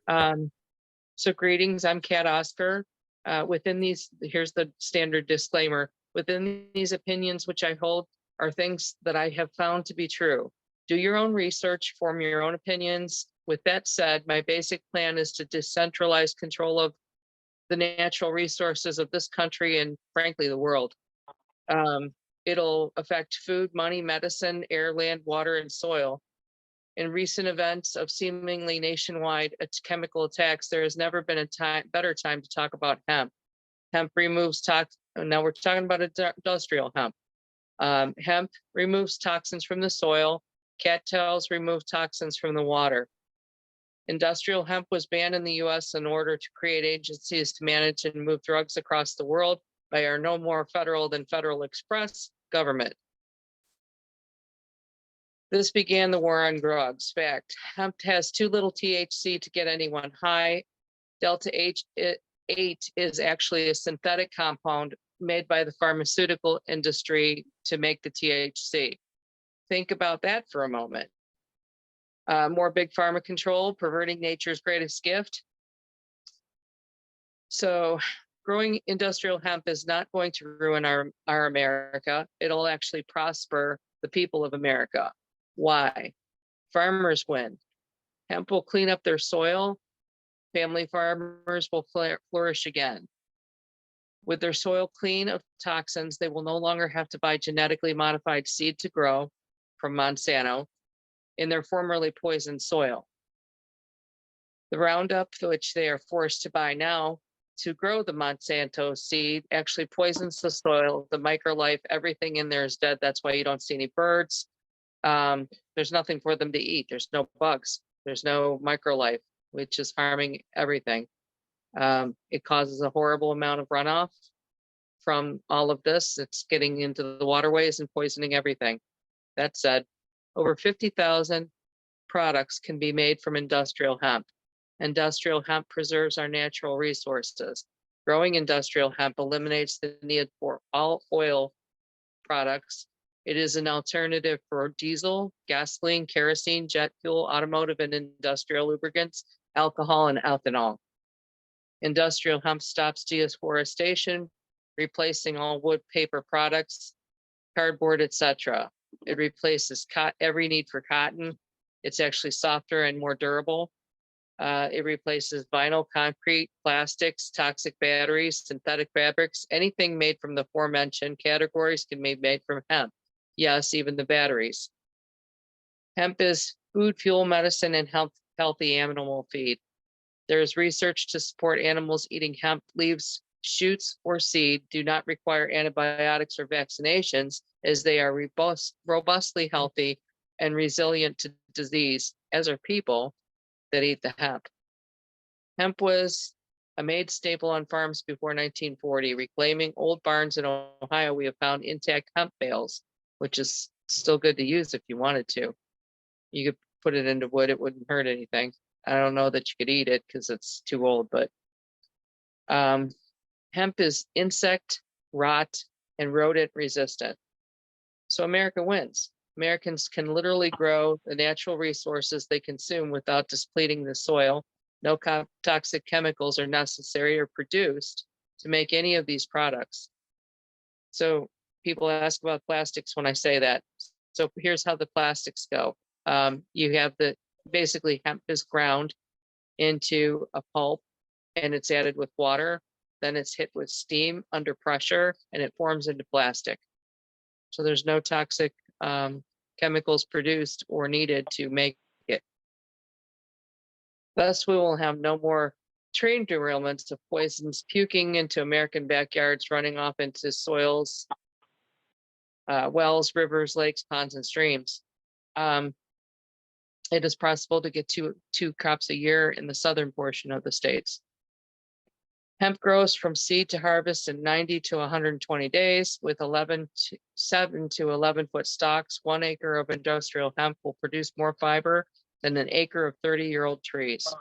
So greetings, I'm Kat Osker. Within these, here's the standard disclaimer. Within these opinions which I hold are things that I have found to be true. Do your own research, form your own opinions. With that said, my basic plan is to decentralize control of the natural resources of this country and frankly, the world. It'll affect food, money, medicine, air, land, water, and soil. In recent events of seemingly nationwide chemical attacks, there has never been a better time to talk about hemp. Hemp removes now we're talking about industrial hemp. Hemp removes toxins from the soil. Cattails remove toxins from the water. Industrial hemp was banned in the US in order to create agencies to manage and move drugs across the world by our no more federal than Federal Express government. This began the war on drugs. Fact, hemp has too little THC to get anyone high. Delta 8 is actually a synthetic compound made by the pharmaceutical industry to make the THC. Think about that for a moment. More big pharma control, perverting nature's greatest gift. So growing industrial hemp is not going to ruin our America. It'll actually prosper the people of America. Why? Farmers win. Hemp will clean up their soil. Family farmers will flourish again. With their soil clean of toxins, they will no longer have to buy genetically modified seed to grow from Monsanto in their formerly poisoned soil. The Roundup, which they are forced to buy now to grow the Monsanto seed, actually poisons the soil, the microlife, everything in there is dead. That's why you don't see any birds. There's nothing for them to eat. There's no bugs. There's no microlife, which is harming everything. It causes a horrible amount of runoff from all of this. It's getting into the waterways and poisoning everything. That said, over 50,000 products can be made from industrial hemp. Industrial hemp preserves our natural resources. Growing industrial hemp eliminates the need for all oil products. It is an alternative for diesel, gasoline, kerosene, jet fuel, automotive and industrial lubricants, alcohol, and ethanol. Industrial hemp stops deforestation, replacing all wood, paper products, cardboard, etc. It replaces every need for cotton. It's actually softer and more durable. It replaces vinyl, concrete, plastics, toxic batteries, synthetic fabrics. Anything made from the aforementioned categories can be made from hemp. Yes, even the batteries. Hemp is food, fuel, medicine, and healthy animal feed. There is research to support animals eating hemp leaves, shoots, or seed do not require antibiotics or vaccinations, as they are robustly healthy and resilient to disease, as are people that eat the hemp. Hemp was a made staple on farms before 1940. Reclaiming old barns in Ohio, we have found intact hemp bales, which is still good to use if you wanted to. You could put it into wood, it wouldn't hurt anything. I don't know that you could eat it because it's too old, but hemp is insect, rot, and rodent resistant. So America wins. Americans can literally grow the natural resources they consume without depleting the soil. No toxic chemicals are necessary or produced to make any of these products. So people ask about plastics when I say that. So here's how the plastics go. You have basically hemp is ground into a pulp and it's added with water. Then it's hit with steam under pressure and it forms into plastic. So there's no toxic chemicals produced or needed to make it. Thus, we will have no more train derailments of poisons puking into American backyards, running off into soils, wells, rivers, lakes, ponds, and streams. It is possible to get two crops a year in the southern portion of the states. Hemp grows from seed to harvest in 90 to 120 days with 7 to 11 foot stalks. 1 acre of industrial hemp will produce more fiber than an acre of 30-year-old trees.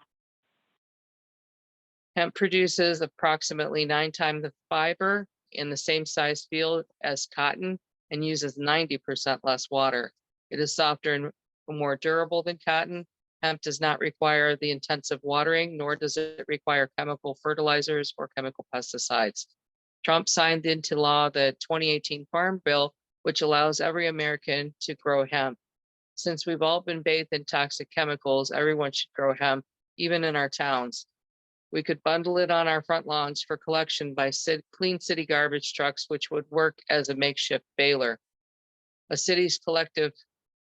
Hemp produces approximately 9 times the fiber in the same size field as cotton and uses 90% less water. It is softer and more durable than cotton. Hemp does not require the intensive watering, nor does it require chemical fertilizers or chemical pesticides. Trump signed into law the 2018 Farm Bill, which allows every American to grow hemp. Since we've all been bathed in toxic chemicals, everyone should grow hemp, even in our towns. We could bundle it on our front lawns for collection by clean city garbage trucks, which would work as a makeshift baler. A city's collective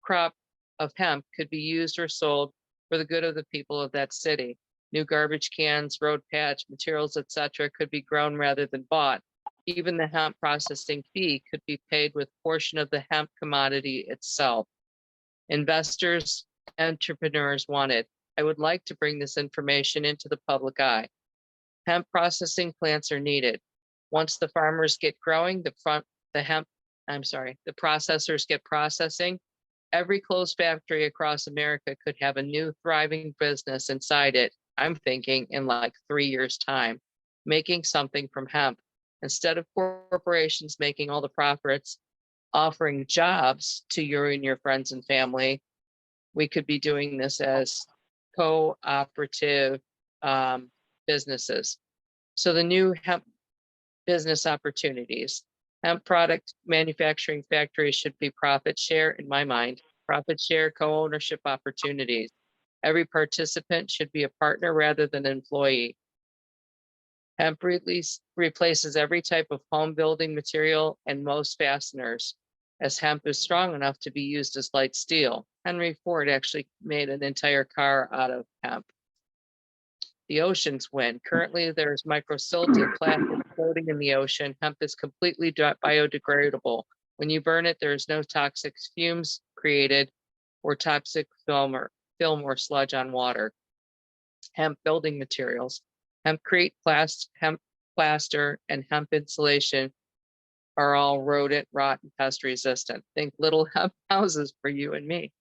crop of hemp could be used or sold for the good of the people of that city. New garbage cans, road patch, materials, etc., could be grown rather than bought. Even the hemp processing fee could be paid with a portion of the hemp commodity itself. Investors, entrepreneurs want it. I would like to bring this information into the public eye. Hemp processing plants are needed. Once the farmers get growing, the processors get processing, every closed factory across America could have a new thriving business inside it. I'm thinking in like 3 years' time, making something from hemp. Instead of corporations making all the profits, offering jobs to you and your friends and family, we could be doing this as cooperative businesses. So the new hemp business opportunities. Hemp product manufacturing factories should be profit share, in my mind, profit share co-ownership opportunities. Every participant should be a partner rather than an employee. Hemp replaces every type of home building material and most fasteners, as hemp is strong enough to be used as light steel. Henry Ford actually made an entire car out of hemp. The oceans win. Currently, there's microsilt and plastic floating in the ocean. Hemp is completely biodegradable. When you burn it, there's no toxic fumes created or toxic film or sludge on water. Hemp building materials. Hempcrete, hemp plaster, and hemp insulation are all rodent, rot, and pest resistant. Think little hemp houses for you and me.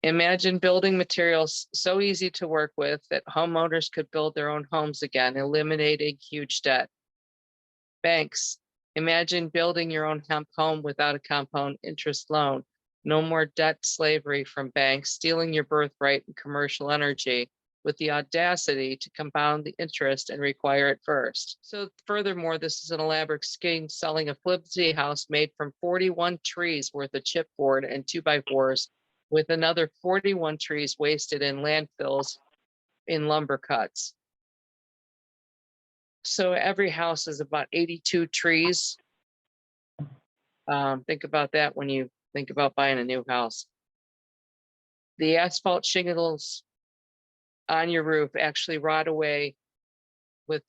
Imagine building materials so easy to work with that homeowners could build their own homes again, eliminating huge debt. Banks, imagine building your own hemp home without a compound interest loan. No more debt slavery from banks, stealing your birthright and commercial energy with the audacity to compound the interest and require it first. So furthermore, this is an elaborate scheme selling a flimsy house made from 41 trees worth of chipboard and 2x4s, with another 41 trees wasted in landfills in lumber cuts. So every house is about 82 trees. Think about that when you think about buying a new house. The asphalt shingles on your roof actually rot away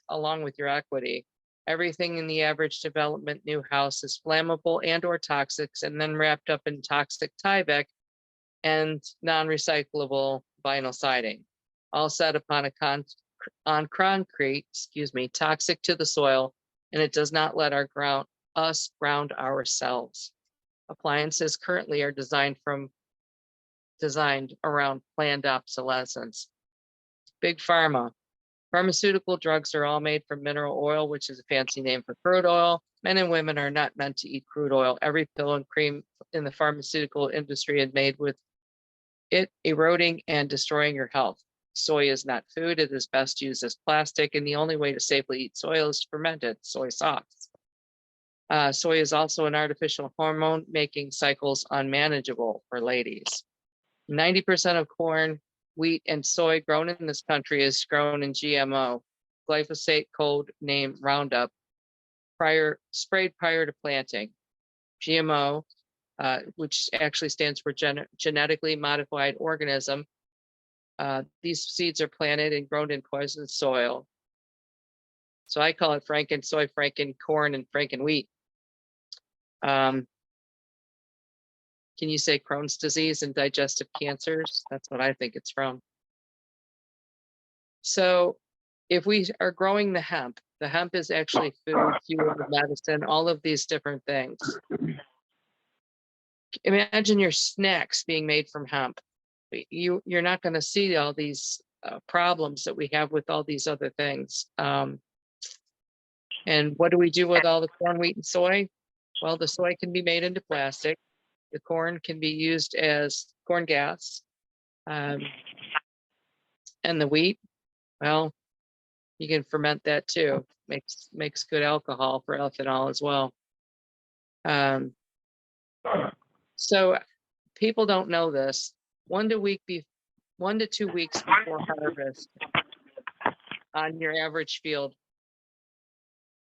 along with your equity. Everything in the average development new house is flammable and or toxic, and then wrapped up in toxic Tyvek and non-recyclable vinyl siding, all set upon concrete, toxic to the soil, and it does not let us ground ourselves. Appliances currently are designed around planned obsolescence. Big pharma. Pharmaceutical drugs are all made from mineral oil, which is a fancy name for crude oil. Men and women are not meant to eat crude oil. Every pill and cream in the pharmaceutical industry is made with it eroding and destroying your health. Soy is not food. It is best used as plastic, and the only way to safely eat soy is to ferment it, soy sauce. Soy is also an artificial hormone, making cycles unmanageable for ladies. 90% of corn, wheat, and soy grown in this country is grown in GMO, glyphosate code name Roundup, sprayed prior to planting. GMO, which actually stands for genetically modified organism. These seeds are planted and grown in poisoned soil. So I call it Franken soy, Franken corn, and Franken wheat. Can you say Crohn's disease and digestive cancers? That's what I think it's from. So if we are growing the hemp is actually food, fuel, medicine, all of these different things. Imagine your snacks being made from hemp. You're not going to see all these problems that we have with all these other things. And what do we do with all the corn, wheat, and soy? Well, the soy can be made into plastic. The corn can be used as corn gas. And the wheat, well, you can ferment that too. Makes good alcohol for ethanol as well. So people don't know this. 1 to 2 weeks before harvest on your average field,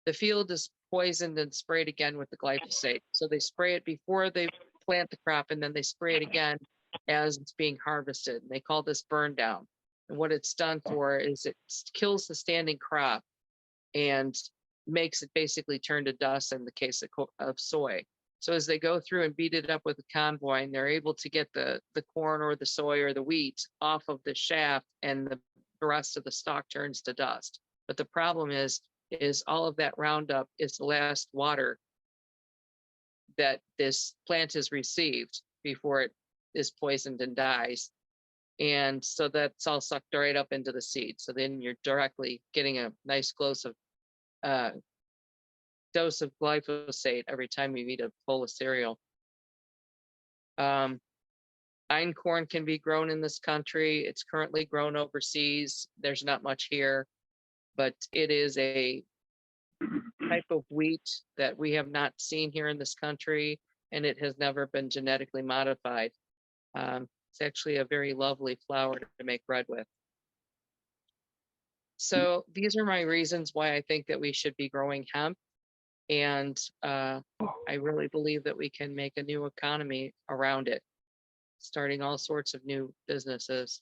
the field is poisoned and sprayed again with the glyphosate. So they spray it before they plant the crop, and then they spray it again as it's being harvested. And they call this burn down. And what it's done for is it kills the standing crop and makes it basically turn to dust in the case of soy. So as they go through and beat it up with a convoy, and they're able to get the corn or the soy or the wheat off of the shaft, and the rest of the stalk turns to dust. But the problem is all of that Roundup is the last water that this plant has received before it is poisoned and dies. And so that's all sucked right up into the seed. So then you're directly getting a nice dose of glyphosate every time you eat a bowl of cereal. Einkorn can be grown in this country. It's currently grown overseas. There's not much here, but it is a type of wheat that we have not seen here in this country, and it has never been genetically modified. It's actually a very lovely flour to make bread with. So these are my reasons why I think that we should be growing hemp. And I really believe that we can make a new economy around it, starting all sorts of new businesses.